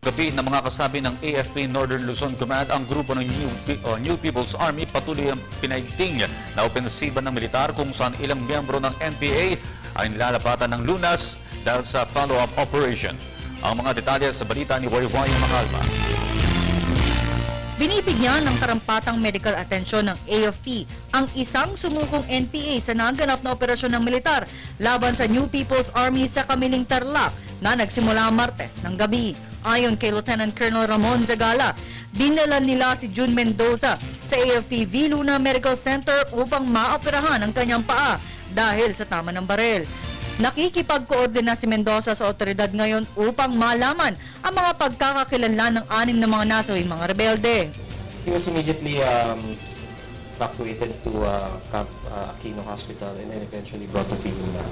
Gabi ng mga kasabi ng AFP Northern Luzon Command, ang grupo ng New People's Army patuloy ang pinaigting na opensiba ng militar kung saan ilang miyembro ng NPA ay nilalapatan ng lunas dahil sa follow-up operation. Ang mga detalye sa balita ni Wayway Makalma. Binibigyan ng karampatang medical atensyon ng AFP ang isang sumukong NPA sa naganap na operasyon ng militar laban sa New People's Army sa Kamiling Tarlac na nagsimula Martes ng gabi. Ayon kay Lieutenant Colonel Ramon Zagala, dinala nila si June Mendoza sa AFP V. Luna Medical Center upang maoperahan ang kanyang paa dahil sa tama ng barel. Nakikipag-koordina si Mendoza sa otoridad ngayon upang malaman ang mga pagkakakilanlan ng 6 na mga nasawing mga rebelde. He was immediately evacuated to Camp Aquino Hospital and then eventually brought to Viluna.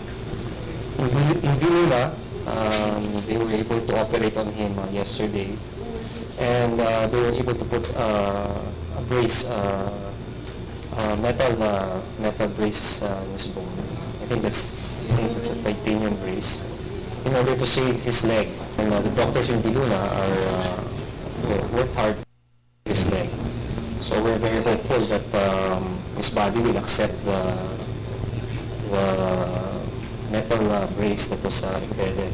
In Viluna, they were able to operate on him yesterday, and they were able to put a brace, metal brace in his bone. I think that's a titanium brace in order to save his leg. And the doctors in Viluna worked hard on his leg. So we're very hopeful that his body will accept the metal brace that was embedded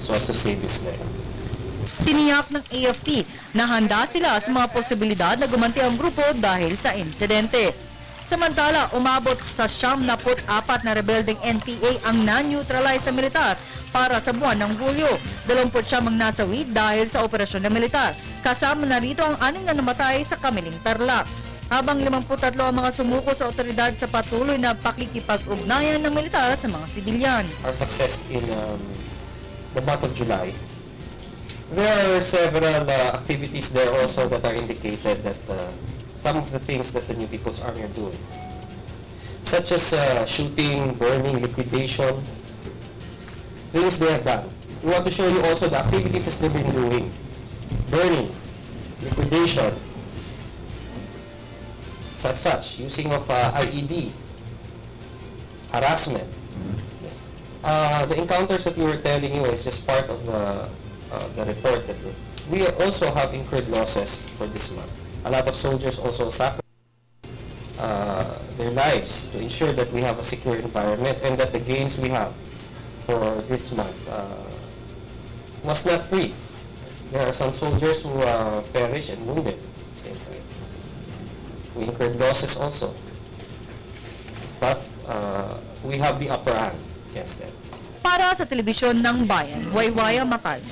so as to save his leg. Tiniyak ng AFP na handa sila sa mga posibilidad na gumanti ang grupo dahil sa insidente. Samantala, umabot sa 74 na rebeldeng NPA ang na-neutralize sa militar para sa buwan ng Hulyo. 29 ang nasawi dahil sa operasyon ng militar. Kasama na rito ang 6 na namatay sa Kamiling Tarlac. Habang 53 ang mga sumuko sa otoridad sa patuloy na pakikipag-ugnayan ng militar sa mga sibilyan. Our success in the month of July, there are several activities there also that are indicated that some of the things that the New People's Army are doing, such as shooting, burning, liquidation, things they have done. We want to show you also the activities they've been doing: burning, liquidation, such using of IED, harassment. The encounters that we were telling you is just part of the report that we also have incurred losses for this month. A lot of soldiers also sacrifice their lives to ensure that we have a secure environment and that the gains we have for this month was not free. There are some soldiers who perished and wounded at the same time. We incurred losses also, but we have the upper hand against them. Para sa telebisyon ng Bayan, Wayway Makalma.